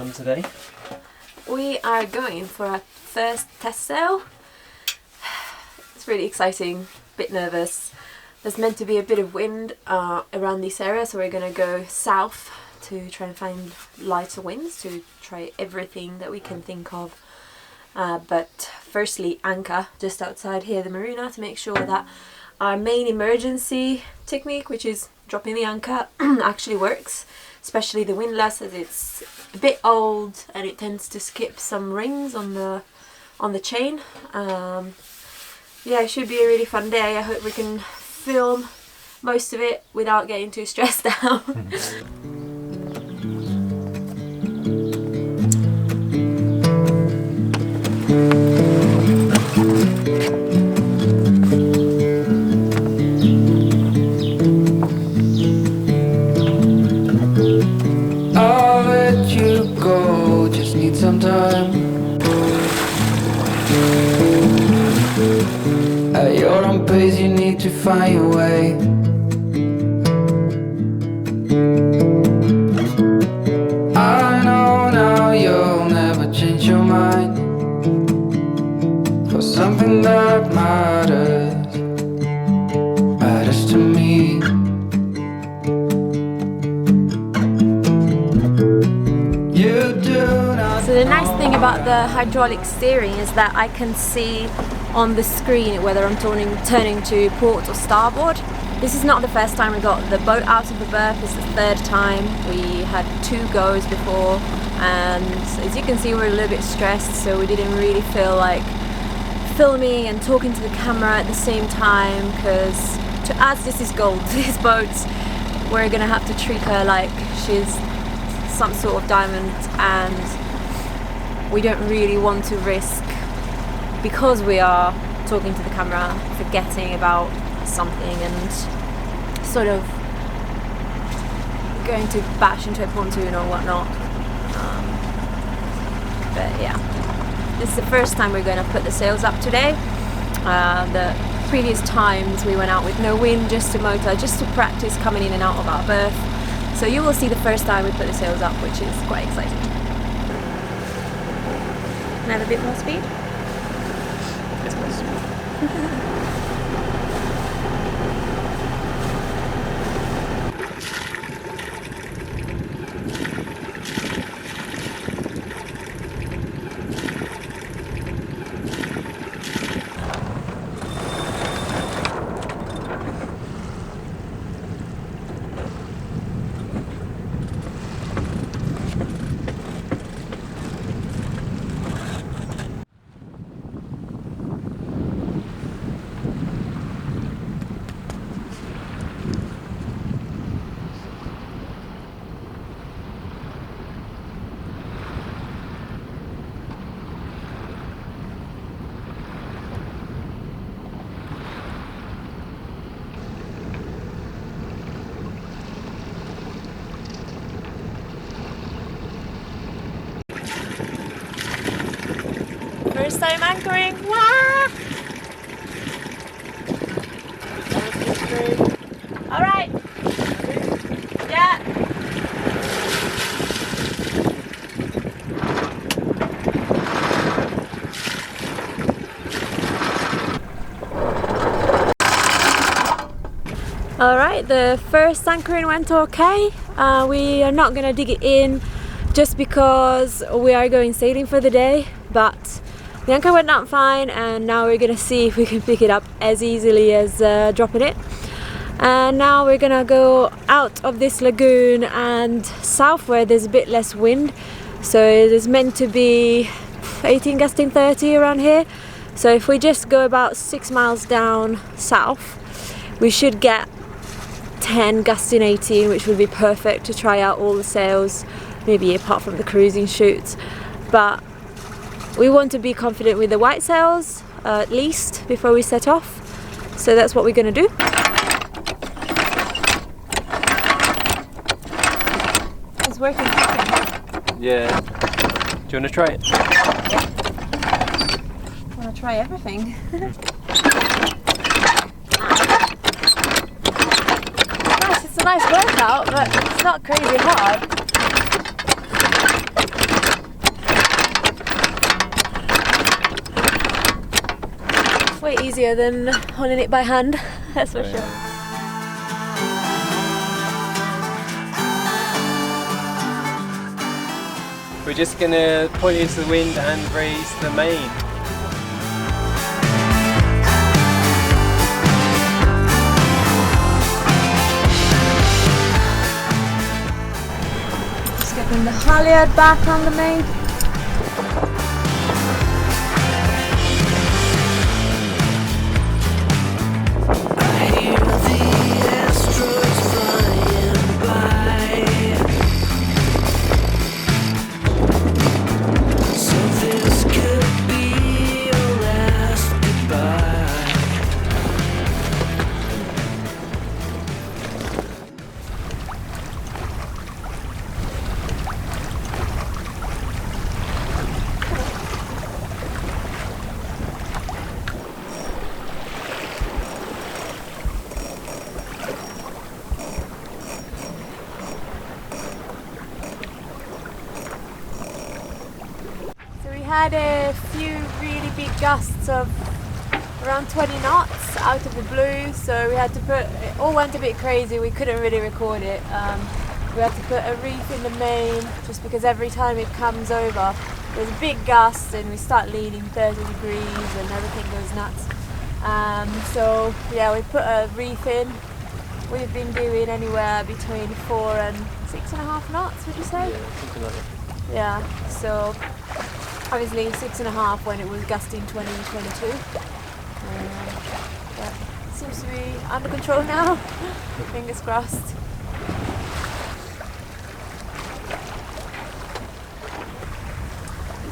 on today? We are going for our first test sail. It's really exciting, a bit nervous. There's meant to be a bit of wind around this area, so we're going to go south to try and find lighter winds to try everything that we can think of. But firstly, anchor just outside here, the marina, to make sure that our main emergency technique, which is dropping the anchor, actually works, especially the windlass, as it's a bit old and it tends to skip some rings on the chain. Yeah, it should be a really fun day. I hope we can film most of it without getting too stressed out. I'll let you go, just need some time. At your own pace, you need to find your way. I know now you'll never change your mind for something that matters to me. You do not. So the nice thing about the hydraulic steering is that I can see on the screen whether I'm turning to port or starboard. This is not the first time we got the boat out of the berth, it's the third time. We had 2 goes before, and as you can see we're a little bit stressed, so we didn't really feel like filming and talking to the camera at the same time, because to us this is gold. This boat, we're gonna have to treat her like she's some sort of diamond, and we don't really want to risk, because we are talking to the camera, forgetting about something and sort of going to bash into a pontoon or whatnot. But yeah, this is the first time we're going to put the sails up today. The previous times we went out with no wind, just a motor, just to practice coming in and out of our berth. So you will see the first time we put the sails up, which is quite exciting. Can I have a bit more speed? Yes, please. First time anchoring. Wah! All right. Yeah. All right, the first anchoring went okay. We are not gonna dig it in just because we are going sailing for the day, but the anchor went out fine, and now we're gonna see if we can pick it up as easily as dropping it. And now we're gonna go out of this lagoon and south, where there's a bit less wind. So there's meant to be 18 gusting 30 around here. So if we just go about 6 miles down south, we should get 10 gusting 18, which would be perfect to try out all the sails, maybe apart from the cruising shoots. But we want to be confident with the white sails at least before we set off, so that's what we're going to do. It's working fine. Yeah. Do you want to try it? Yeah. I want to try everything. Nice, it's a nice workout, but it's not crazy hard. way easier than holding it by hand, that's for sure. We're just gonna point into the wind and raise the main. Just getting the halyard back on the main. Had a few really big gusts of around 20 knots out of the blue, so we had to put, it all went a bit crazy, we couldn't really record it. We had to put a reef in the main just because every time it comes over there's a big gust and we start leaning 30 degrees and everything goes nuts. So yeah, we put a reef in. We've been doing anywhere between 4 and 6.5 knots, would you say? Yeah, something like that. Yeah, so obviously 6.5 when it was gusting 20, 22. But it seems to be under control now. Fingers crossed.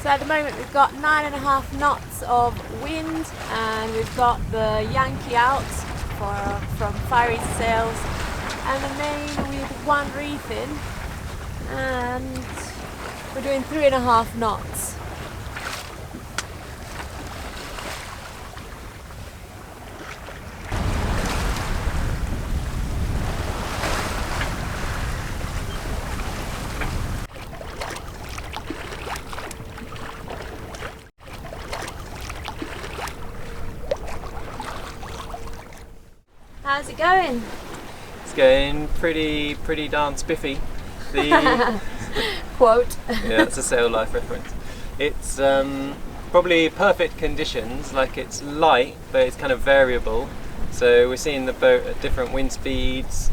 So at the moment we've got 9.5 knots of wind and we've got the Yankee out from firing sails and the main with one reef in, and we're doing 3.5 knots. How's it going? It's going pretty darn spiffy. The Quote. yeah, it's a sail life reference. It's probably perfect conditions, like it's light but it's kind of variable, so we're seeing the boat at different wind speeds.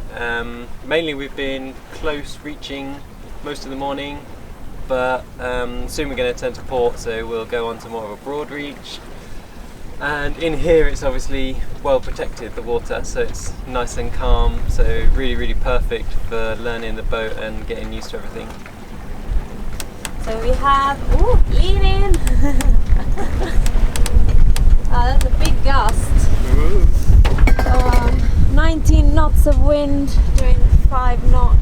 Mainly we've been close reaching most of the morning, but soon we're going to turn to port, so we'll go on to more of a broad reach. And in here it's obviously well protected, the water, so it's nice and calm, so really perfect for learning the boat and getting used to everything. So we have, ooh, lean in! That's a big gust. 19 knots of wind, doing 5 knots.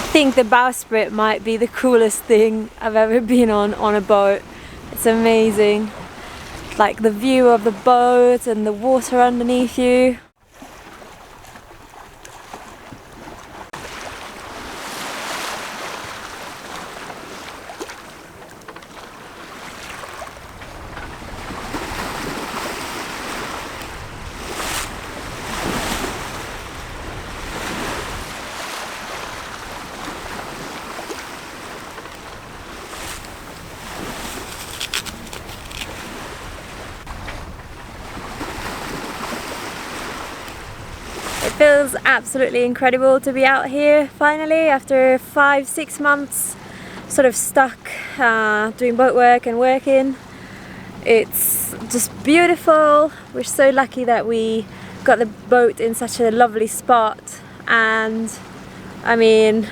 I think the bowsprit might be the coolest thing I've ever been on a boat. It's amazing. Like the view of the boat and the water underneath you. It feels absolutely incredible to be out here finally after 5-6 months sort of stuck doing boat work and working. It's just beautiful. We're so lucky that we got the boat in such a lovely spot. and I mean,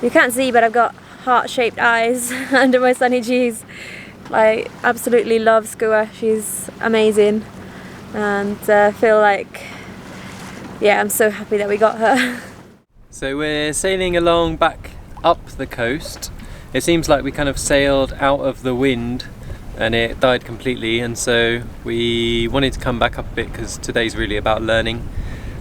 you can't see, but I've got heart-shaped eyes under my sunny cheese. Like, absolutely love Skua. She's amazing, and feel like, yeah, I'm so happy that we got her. So we're sailing along back up the coast. It seems like we kind of sailed out of the wind and it died completely, and so we wanted to come back up a bit because today's really about learning.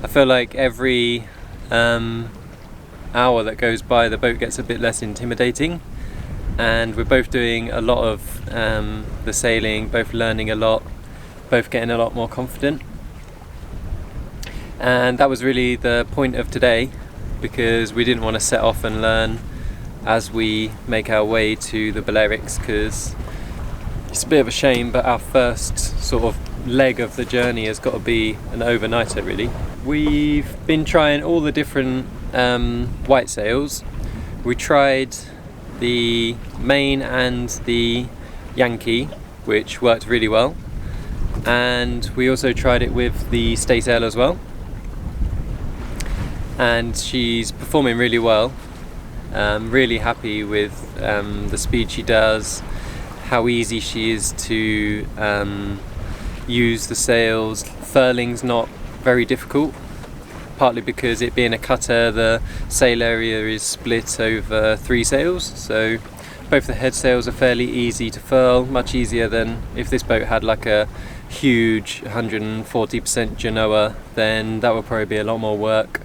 I feel like every hour that goes by the boat gets a bit less intimidating, and we're both doing a lot of the sailing, both learning a lot, both getting a lot more confident. And that was really the point of today, because we didn't want to set off and learn as we make our way to the Balearics, because it's a bit of a shame, but our first sort of leg of the journey has got to be an overnighter really. We've been trying all the different white sails. We tried the main and the Yankee, which worked really well, and we also tried it with the staysail as well, and she's performing really well. Really happy with the speed she does, how easy she is to use the sails. Furling's not very difficult, partly because it being a cutter, the sail area is split over 3 sails, so both the head sails are fairly easy to furl, much easier than if this boat had like a huge 140% Genoa, then that would probably be a lot more work.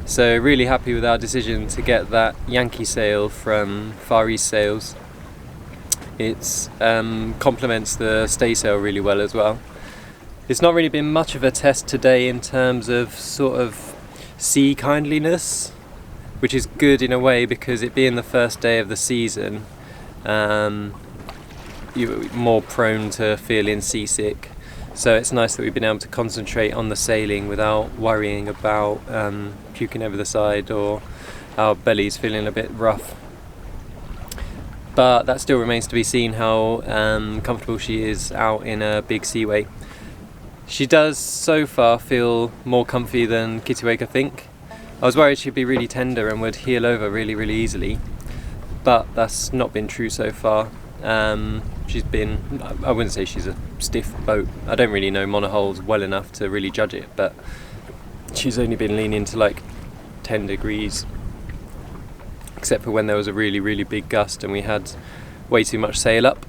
So really happy with our decision to get that Yankee sail from Far East Sails. It complements the staysail really well as well. It's not really been much of a test today in terms of sort of sea kindliness, which is good in a way, because it being the first day of the season, you're more prone to feeling seasick. So it's nice that we've been able to concentrate on the sailing without worrying about puking over the side or our bellies feeling a bit rough. But that still remains to be seen how comfortable she is out in a big seaway. She does so far feel more comfy than Kittiwake, I think. I was worried she'd be really tender and would heel over really, really easily, but that's not been true so far. She's been, I wouldn't say she's a stiff boat. I don't really know monohulls well enough to really judge it, but she's only been leaning to like 10 degrees, except for when there was a really, really big gust and we had way too much sail up.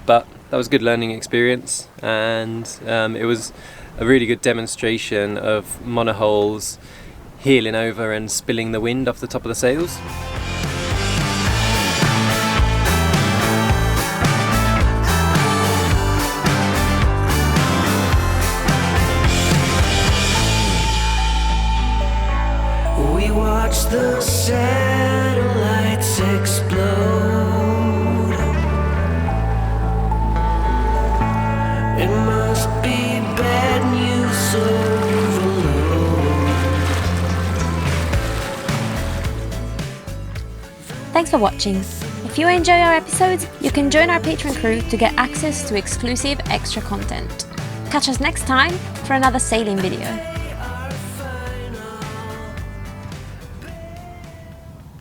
But that was a good learning experience, and it was a really good demonstration of monohulls heeling over and spilling the wind off the top of the sails. We watch the satellites explode. It must be bad news overload. Thanks for watching. If you enjoy our episodes, you can join our Patreon crew to get access to exclusive extra content. Catch us next time for another sailing video.